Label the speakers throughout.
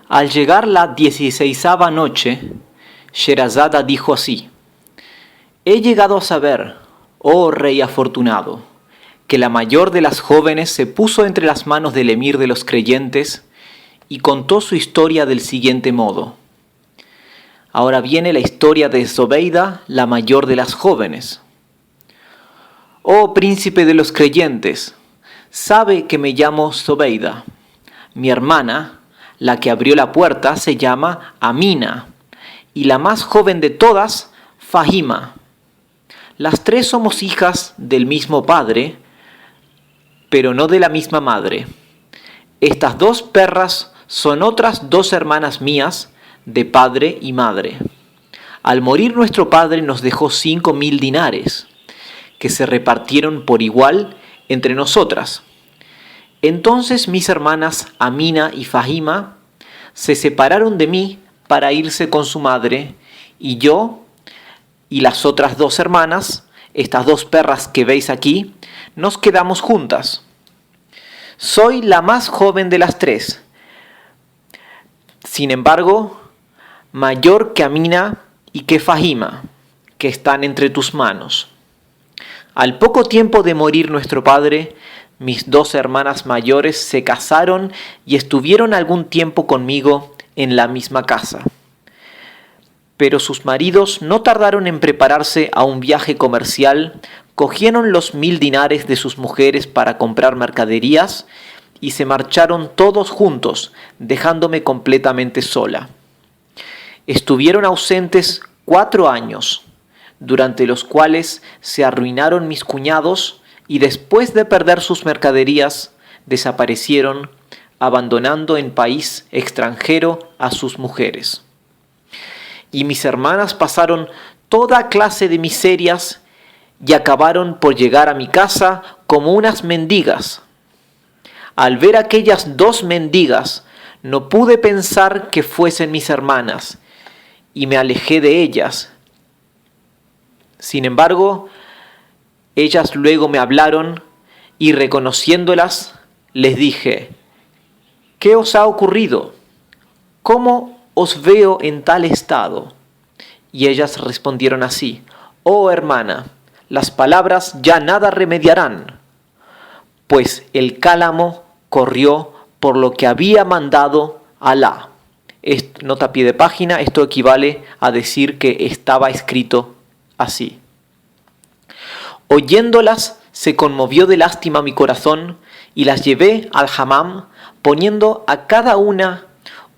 Speaker 1: Al llegar la 16ª noche, Sherazada dijo así: He llegado a saber, oh rey afortunado, que la mayor de las jóvenes se puso entre las manos del emir de los creyentes y contó su historia del siguiente modo. Ahora viene la historia de Zobeida, la mayor de las jóvenes. Oh príncipe de los creyentes, sabe que me llamo Zobeida. Mi hermana, la que abrió la puerta, se llama Amina, y la más joven de todas, Fahima. Las tres somos hijas del mismo padre, pero no de la misma madre. Estas dos perras son otras dos hermanas mías, de padre y madre. Al morir nuestro padre nos dejó 5.000 dinares, que se repartieron por igual entre nosotras. Entonces mis hermanas Amina y Fahima se separaron de mí para irse con su madre, y yo y las otras dos hermanas, estas dos perras que veis aquí, nos quedamos juntas. Soy la más joven de las tres, sin embargo, mayor que Amina y que Fahima, que están entre tus manos. Al poco tiempo de morir nuestro padre, mis dos hermanas mayores se casaron y estuvieron algún tiempo conmigo en la misma casa. Pero sus maridos no tardaron en prepararse a un viaje comercial, cogieron los 1.000 dinares de sus mujeres para comprar mercaderías y se marcharon todos juntos, dejándome completamente sola. Estuvieron ausentes 4 años, durante los cuales se arruinaron mis cuñados y después de perder sus mercaderías, desaparecieron, abandonando en país extranjero a sus mujeres. Y mis hermanas pasaron toda clase de miserias y acabaron por llegar a mi casa como unas mendigas. Al ver aquellas 2 mendigas, no pude pensar que fuesen mis hermanas, y me alejé de ellas. Sin embargo, ellas luego me hablaron, y reconociéndolas, les dije: ¿Qué os ha ocurrido? ¿Cómo os veo en tal estado? Y ellas respondieron así: Oh hermana, las palabras ya nada remediarán, pues el cálamo corrió por lo que había mandado Alá. Nota a pie de página, esto equivale a decir que estaba escrito así. Oyéndolas, se conmovió de lástima mi corazón y las llevé al hammam, poniendo a cada una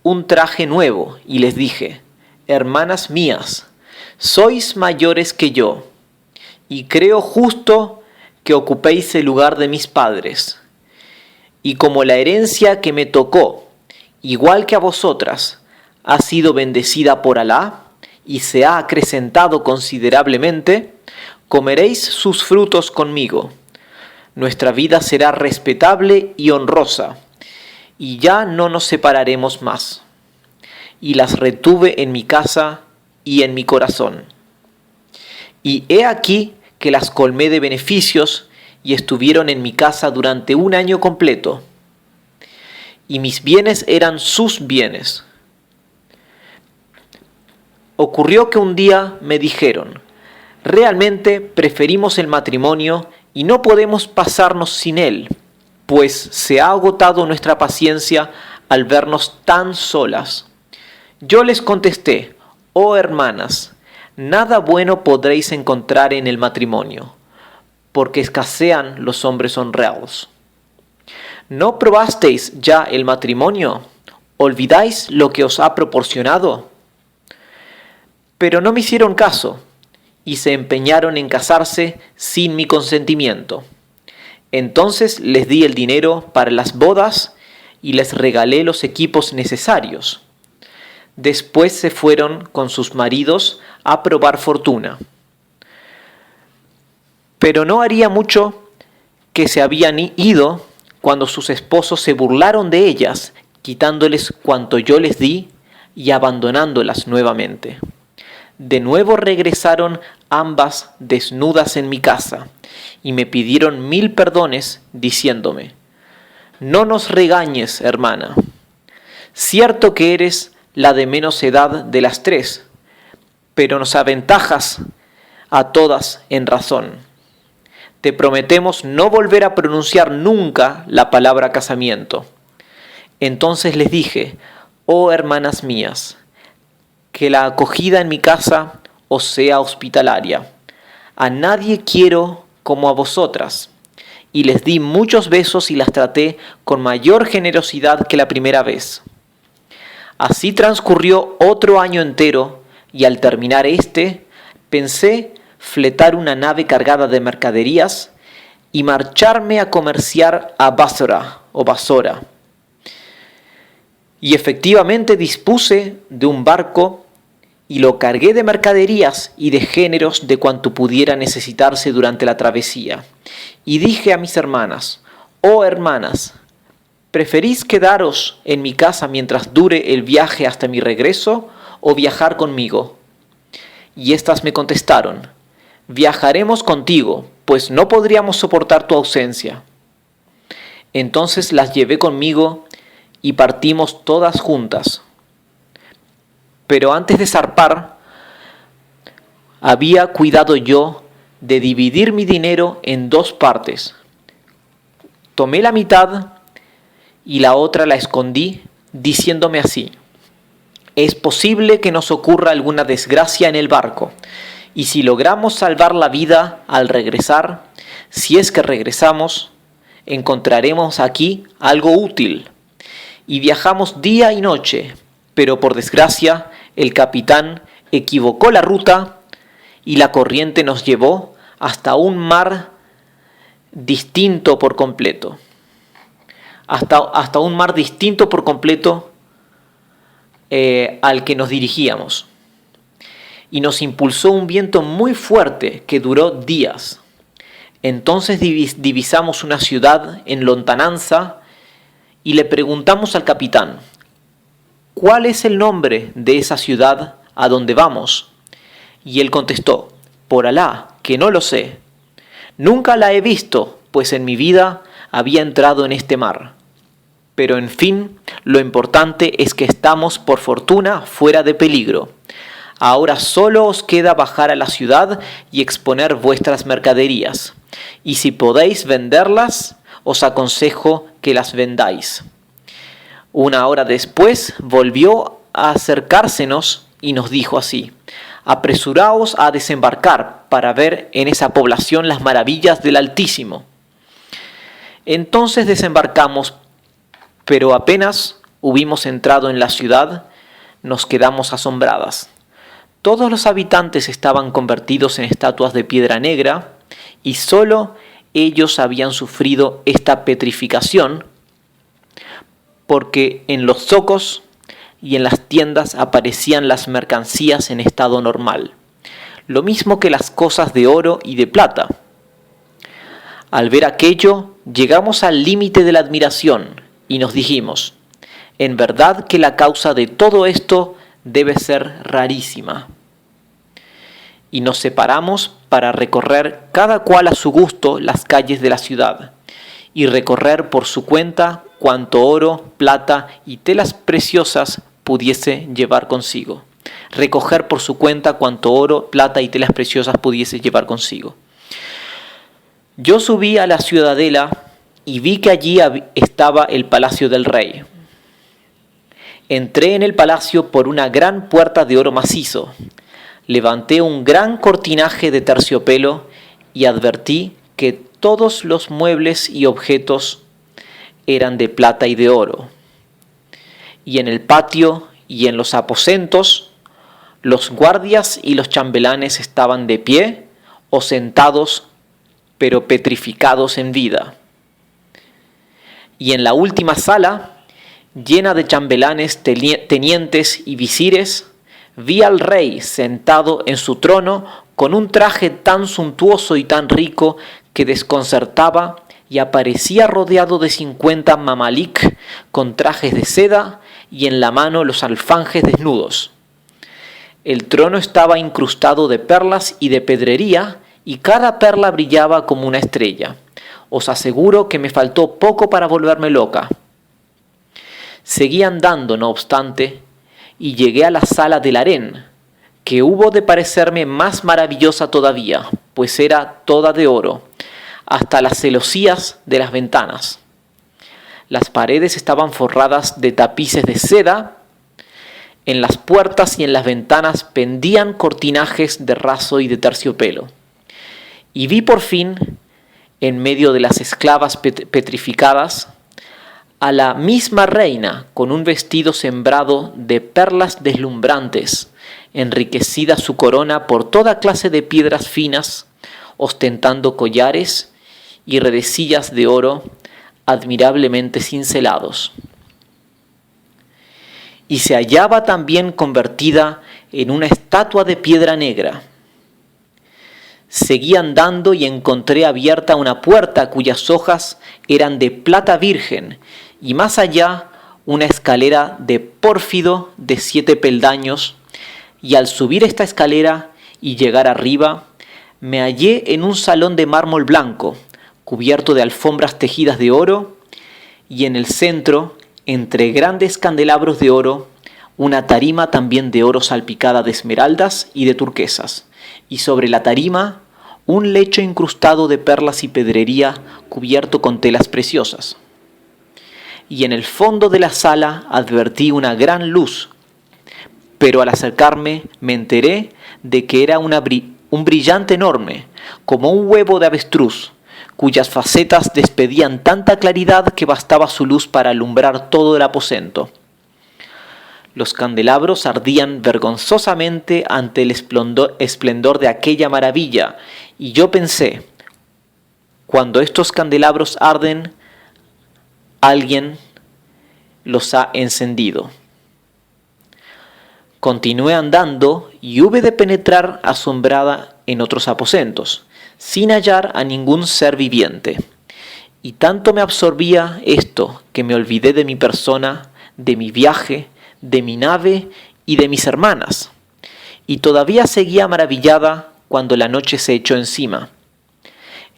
Speaker 1: un traje nuevo, y les dije: Hermanas mías, sois mayores que yo, y creo justo que ocupéis el lugar de mis padres. Y como la herencia que me tocó, igual que a vosotras, ha sido bendecida por Alá y se ha acrecentado considerablemente, comeréis sus frutos conmigo. Nuestra vida será respetable y honrosa, y ya no nos separaremos más. Y las retuve en mi casa y en mi corazón. Y he aquí que las colmé de beneficios y estuvieron en mi casa durante 1 año completo. Y mis bienes eran sus bienes. Ocurrió que un día me dijeron: realmente preferimos el matrimonio y no podemos pasarnos sin él, pues se ha agotado nuestra paciencia al vernos tan solas. Yo les contesté: oh hermanas, nada bueno podréis encontrar en el matrimonio, porque escasean los hombres honrados. ¿No probasteis ya el matrimonio? ¿Olvidáis lo que os ha proporcionado? Pero no me hicieron caso, y se empeñaron en casarse sin mi consentimiento. Entonces les di el dinero para las bodas y les regalé los equipos necesarios. Después se fueron con sus maridos a probar fortuna. Pero no haría mucho que se habían ido cuando sus esposos se burlaron de ellas, quitándoles cuanto yo les di y abandonándolas nuevamente. De nuevo regresaron ambas desnudas en mi casa y me pidieron 1000 perdones, diciéndome: no nos regañes, hermana. Cierto que eres la de menos edad de las tres, pero nos aventajas a todas en razón. Te prometemos no volver a pronunciar nunca la palabra casamiento. Entonces les dije, oh hermanas mías, que la acogida en mi casa os sea hospitalaria. A nadie quiero como a vosotras. Y les di muchos besos y las traté con mayor generosidad que la primera vez. Así transcurrió otro año entero, y al terminar pensé fletar una nave cargada de mercaderías y marcharme a comerciar a Basora. Y efectivamente dispuse de un barco y lo cargué de mercaderías y de géneros de cuanto pudiera necesitarse durante la travesía. Y dije a mis hermanas, oh hermanas, ¿preferís quedaros en mi casa mientras dure el viaje hasta mi regreso o viajar conmigo? Y éstas me contestaron, viajaremos contigo, pues no podríamos soportar tu ausencia. Entonces las llevé conmigo y partimos todas juntas. Pero antes de zarpar, había cuidado yo de dividir mi dinero en 2 partes. Tomé la mitad y la otra la escondí, diciéndome así, es posible que nos ocurra alguna desgracia en el barco, y si logramos salvar la vida al regresar, si es que regresamos, encontraremos aquí algo útil. Y viajamos día y noche, pero por desgracia el capitán equivocó la ruta y la corriente nos llevó hasta un mar distinto por completo. Hasta un mar distinto por completo al que nos dirigíamos. Y nos impulsó un viento muy fuerte que duró días. Entonces divisamos una ciudad en lontananza y le preguntamos al capitán, ¿cuál es el nombre de esa ciudad a donde vamos? Y él contestó, por Alá, que no lo sé. Nunca la he visto, pues en mi vida había entrado en este mar. Pero en fin, lo importante es que estamos por fortuna fuera de peligro. Ahora solo os queda bajar a la ciudad y exponer vuestras mercaderías. Y si podéis venderlas, os aconsejo que las vendáis. Una hora después volvió a acercársenos y nos dijo así, apresuraos a desembarcar para ver en esa población las maravillas del Altísimo. Entonces desembarcamos, pero apenas hubimos entrado en la ciudad, nos quedamos asombradas. Todos los habitantes estaban convertidos en estatuas de piedra negra y solo ellos habían sufrido esta petrificación porque en los zocos y en las tiendas aparecían las mercancías en estado normal, lo mismo que las cosas de oro y de plata. Al ver aquello, llegamos al límite de la admiración y nos dijimos, en verdad que la causa de todo esto debe ser rarísima. Y nos separamos para recorrer cada cual a su gusto las calles de la ciudad, y recorrer por su cuenta cuanto oro, plata y telas preciosas pudiese llevar consigo. Recoger por su cuenta cuanto oro, plata y telas preciosas pudiese llevar consigo. Yo subí a la ciudadela y vi que allí estaba el palacio del rey. Entré en el palacio por una gran puerta de oro macizo. Levanté un gran cortinaje de terciopelo y advertí que todos los muebles y objetos eran de plata y de oro. Y en el patio y en los aposentos, los guardias y los chambelanes estaban de pie o sentados, pero petrificados en vida. Y en la última sala, llena de chambelanes, tenientes y visires, vi al rey sentado en su trono con un traje tan suntuoso y tan rico que desconcertaba y aparecía rodeado de 50 mamalik con trajes de seda y en la mano los alfanjes desnudos. El trono estaba incrustado de perlas y de pedrería y cada perla brillaba como una estrella. Os aseguro que me faltó poco para volverme loca. Seguí andando, no obstante, y llegué a la sala del harén, que hubo de parecerme más maravillosa todavía, pues era toda de oro, hasta las celosías de las ventanas. Las paredes estaban forradas de tapices de seda, en las puertas y en las ventanas pendían cortinajes de raso y de terciopelo. Y vi por fin, en medio de las esclavas petrificadas, a la misma reina con un vestido sembrado de perlas deslumbrantes, enriquecida su corona por toda clase de piedras finas, ostentando collares y redecillas de oro admirablemente cincelados. Y se hallaba también convertida en una estatua de piedra negra. Seguí andando y encontré abierta una puerta cuyas hojas eran de plata virgen, y más allá una escalera de pórfido de 7 peldaños, y al subir esta escalera y llegar arriba, me hallé en un salón de mármol blanco, cubierto de alfombras tejidas de oro, y en el centro, entre grandes candelabros de oro, una tarima también de oro salpicada de esmeraldas y de turquesas, y sobre la tarima un lecho incrustado de perlas y pedrería cubierto con telas preciosas. Y en el fondo de la sala advertí una gran luz, pero al acercarme me enteré de que era un brillante enorme, como un huevo de avestruz, cuyas facetas despedían tanta claridad que bastaba su luz para alumbrar todo el aposento. Los candelabros ardían vergonzosamente ante el esplendor de aquella maravilla, y yo pensé, cuando estos candelabros arden, alguien los ha encendido. Continué andando y hube de penetrar asombrada en otros aposentos, sin hallar a ningún ser viviente. Y tanto me absorbía esto que me olvidé de mi persona, de mi viaje, de mi nave y de mis hermanas. Y todavía seguía maravillada cuando la noche se echó encima.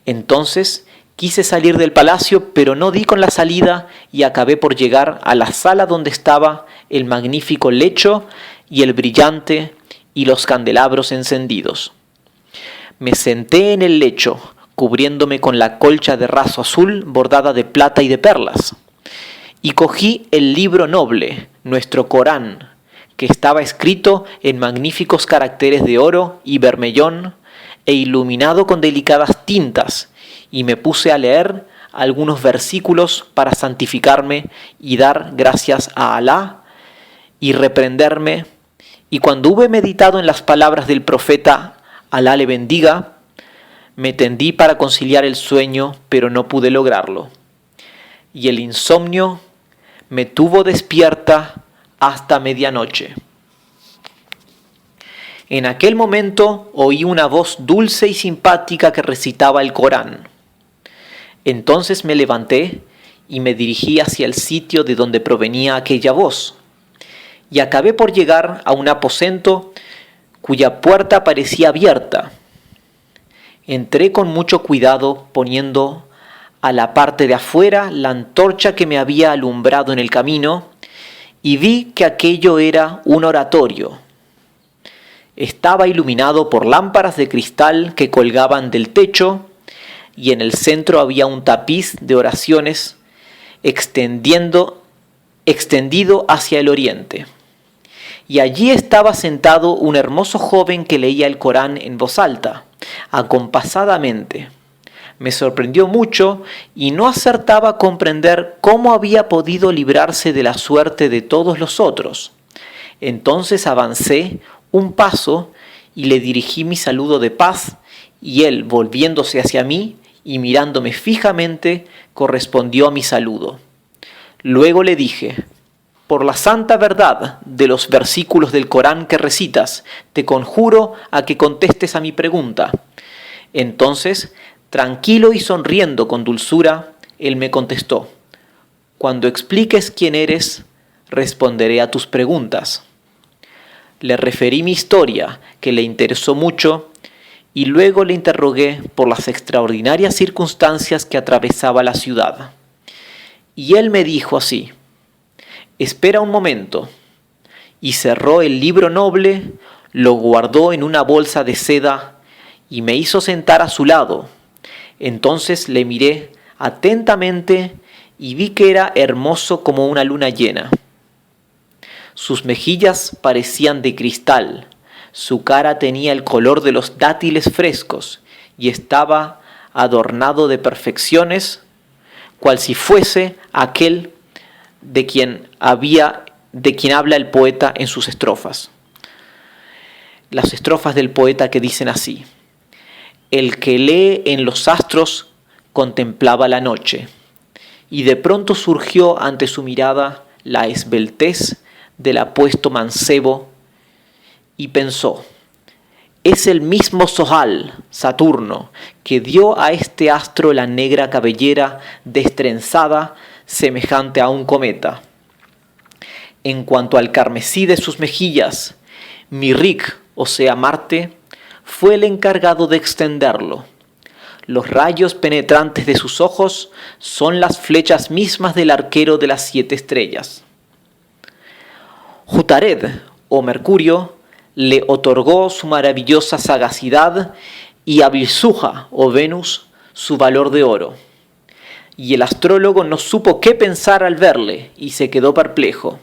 Speaker 1: Entonces quise salir del palacio, pero no di con la salida y acabé por llegar a la sala donde estaba el magnífico lecho y el brillante y los candelabros encendidos. Me senté en el lecho, cubriéndome con la colcha de raso azul bordada de plata y de perlas, y cogí el libro noble, nuestro Corán, que estaba escrito en magníficos caracteres de oro y bermellón e iluminado con delicadas tintas, y me puse a leer algunos versículos para santificarme y dar gracias a Alá y reprenderme, y cuando hube meditado en las palabras del profeta, Alá le bendiga, me tendí para conciliar el sueño, pero no pude lograrlo, y el insomnio me tuvo despierta hasta medianoche. En aquel momento oí una voz dulce y simpática que recitaba el Corán. Entonces me levanté y me dirigí hacia el sitio de donde provenía aquella voz, y acabé por llegar a un aposento cuya puerta parecía abierta. Entré con mucho cuidado, poniendo a la parte de afuera la antorcha que me había alumbrado en el camino, y vi que aquello era un oratorio. Estaba iluminado por lámparas de cristal que colgaban del techo, y en el centro había un tapiz de oraciones extendido hacia el oriente. Y allí estaba sentado un hermoso joven que leía el Corán en voz alta, acompasadamente. Me sorprendió mucho y no acertaba a comprender cómo había podido librarse de la suerte de todos los otros. Entonces avancé un paso y le dirigí mi saludo de paz, y él, volviéndose hacia mí y mirándome fijamente, correspondió a mi saludo. Luego le dije: por la santa verdad de los versículos del Corán que recitas, te conjuro a que contestes a mi pregunta. Entonces, tranquilo y sonriendo con dulzura, él me contestó: cuando expliques quién eres, responderé a tus preguntas. Le referí mi historia, que le interesó mucho, y luego le interrogué por las extraordinarias circunstancias que atravesaba la ciudad. Y él me dijo así: espera un momento. Y cerró el libro noble, lo guardó en una bolsa de seda y me hizo sentar a su lado. Entonces le miré atentamente y vi que era hermoso como una luna llena. Sus mejillas parecían de cristal, su cara tenía el color de los dátiles frescos y estaba adornado de perfecciones, cual si fuese aquel de quien habla el poeta en sus estrofas. Las estrofas del poeta que dicen así: el que lee en los astros contemplaba la noche, y de pronto surgió ante su mirada la esbeltez del apuesto mancebo, y pensó: es el mismo Sohal, Saturno, que dio a este astro la negra cabellera destrenzada semejante a un cometa. En cuanto al carmesí de sus mejillas, Mirrik, o sea Marte, fue el encargado de extenderlo. Los rayos penetrantes de sus ojos son las flechas mismas del arquero de las 7 estrellas. Jutared, o Mercurio, le otorgó su maravillosa sagacidad y a Bilsuja, o Venus, su valor de oro. Y el astrólogo no supo qué pensar al verle y se quedó perplejo.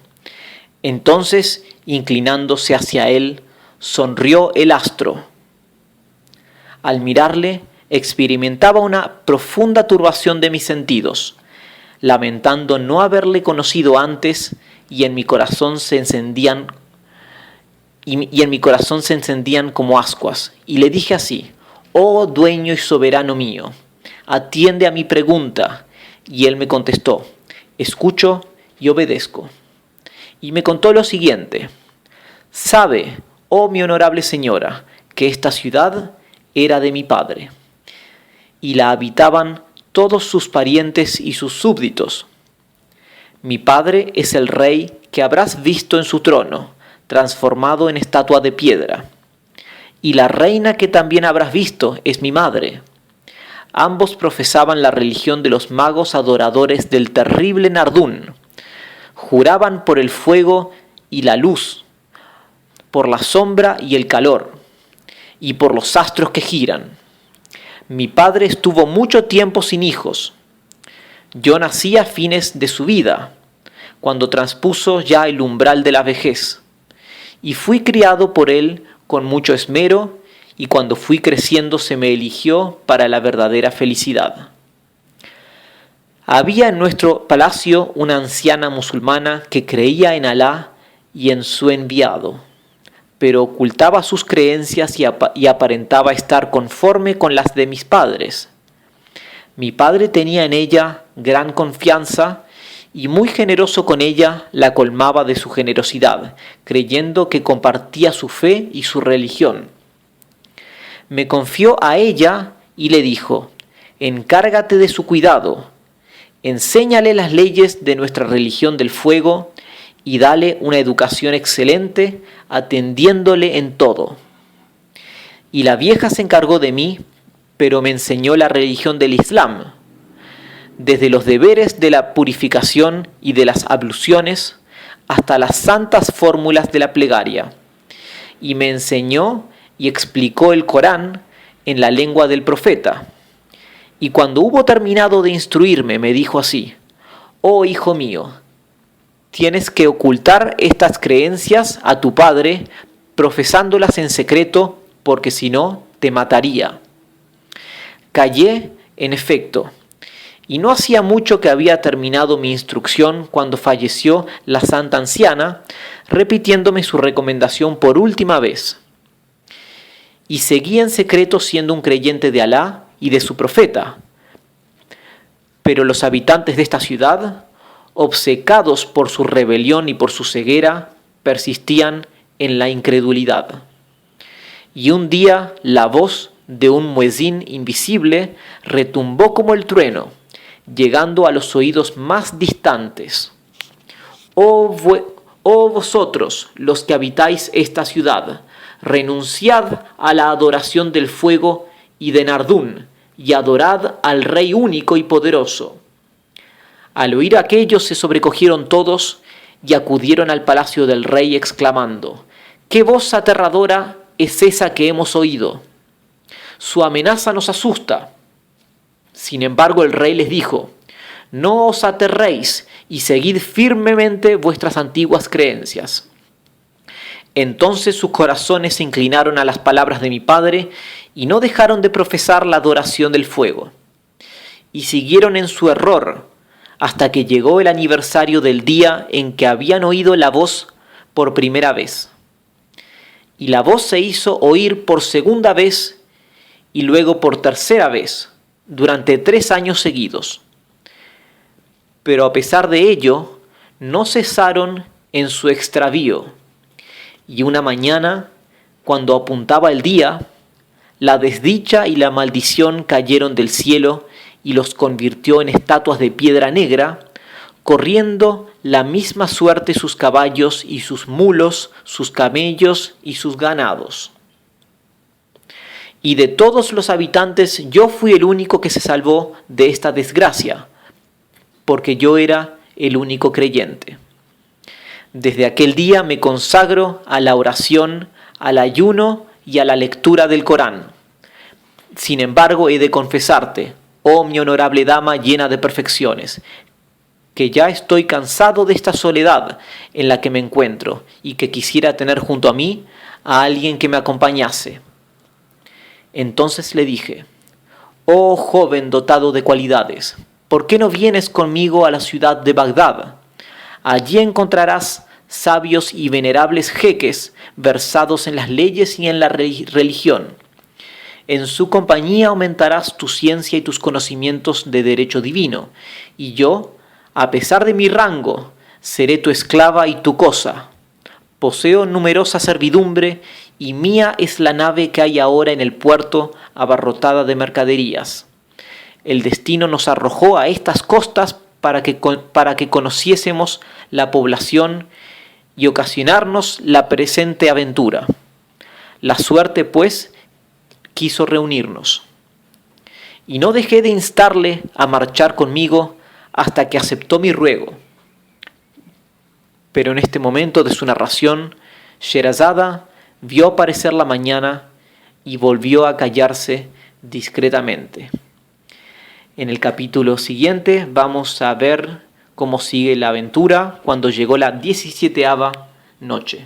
Speaker 1: Entonces, inclinándose hacia él, sonrió el astro. Al mirarle, experimentaba una profunda turbación de mis sentidos, lamentando no haberle conocido antes, y en mi corazón se encendían como ascuas. Y le dije así: oh dueño y soberano mío, atiende a mi pregunta. Y él me contestó: escucho y obedezco. Y me contó lo siguiente: sabe, oh mi honorable señora, que esta ciudad era de mi padre, y la habitaban todos sus parientes y sus súbditos. Mi padre es el rey que habrás visto en su trono, transformado en estatua de piedra, y la reina que también habrás visto es mi madre. Ambos profesaban la religión de los magos adoradores del terrible Nardún. Juraban por el fuego y la luz, por la sombra y el calor, y por los astros que giran. Mi padre estuvo mucho tiempo sin hijos. Yo nací a fines de su vida, cuando transpuso ya el umbral de la vejez, y fui criado por él con mucho esmero, y cuando fui creciendo se me eligió para la verdadera felicidad. Había en nuestro palacio una anciana musulmana que creía en Alá y en su enviado, pero ocultaba sus creencias y aparentaba estar conforme con las de mis padres. Mi padre tenía en ella gran confianza y muy generoso con ella la colmaba de su generosidad, creyendo que compartía su fe y su religión. Me confió a ella y le dijo: encárgate de su cuidado, enséñale las leyes de nuestra religión del fuego y dale una educación excelente, atendiéndole en todo. Y la vieja se encargó de mí, pero me enseñó la religión del Islam, desde los deberes de la purificación y de las abluciones hasta las santas fórmulas de la plegaria, y me enseñó y explicó el Corán en la lengua del profeta. Y cuando hubo terminado de instruirme, me dijo así: oh hijo mío, tienes que ocultar estas creencias a tu padre, profesándolas en secreto, porque si no, te mataría. Callé, en efecto, y no hacía mucho que había terminado mi instrucción cuando falleció la santa anciana, repitiéndome su recomendación por última vez. Y seguí en secreto siendo un creyente de Alá y de su profeta. Pero los habitantes de esta ciudad, obcecados por su rebelión y por su ceguera, persistían en la incredulidad. Y un día la voz de un muezín invisible retumbó como el trueno, llegando a los oídos más distantes. Oh vosotros, los que habitáis esta ciudad, renunciad a la adoración del fuego y de Nardún, y adorad al Rey único y poderoso. Al oír aquello se sobrecogieron todos, y acudieron al palacio del rey exclamando: «¿Qué voz aterradora es esa que hemos oído? Su amenaza nos asusta». Sin embargo, el rey les dijo: «No os aterréis y seguid firmemente vuestras antiguas creencias». Entonces sus corazones se inclinaron a las palabras de mi padre y no dejaron de profesar la adoración del fuego. Y siguieron en su error hasta que llegó el aniversario del día en que habían oído la voz por primera vez. Y la voz se hizo oír por segunda vez y luego por tercera vez, durante 3 años seguidos. Pero a pesar de ello, no cesaron en su extravío. Y una mañana, cuando apuntaba el día, la desdicha y la maldición cayeron del cielo y los convirtió en estatuas de piedra negra, corriendo la misma suerte sus caballos y sus mulos, sus camellos y sus ganados. Y de todos los habitantes yo fui el único que se salvó de esta desgracia, porque yo era el único creyente. Desde aquel día me consagro a la oración, al ayuno y a la lectura del Corán. Sin embargo, he de confesarte, oh mi honorable dama llena de perfecciones, que ya estoy cansado de esta soledad en la que me encuentro y que quisiera tener junto a mí a alguien que me acompañase. Entonces le dije: «Oh joven dotado de cualidades, ¿por qué no vienes conmigo a la ciudad de Bagdad? Allí encontrarás sabios y venerables jeques versados en las leyes y en la religión. En su compañía aumentarás tu ciencia y tus conocimientos de derecho divino, y yo, a pesar de mi rango, seré tu esclava y tu cosa. Poseo numerosa servidumbre, y mía es la nave que hay ahora en el puerto abarrotada de mercaderías. El destino nos arrojó a estas costas para que conociésemos la población y ocasionarnos la presente aventura. La suerte, pues, quiso reunirnos. Y no dejé de instarle a marchar conmigo hasta que aceptó mi ruego». Pero en este momento de su narración, Sherazada vio aparecer la mañana y volvió a callarse discretamente. En el capítulo siguiente vamos a ver cómo sigue la aventura cuando llegó la 17ª noche.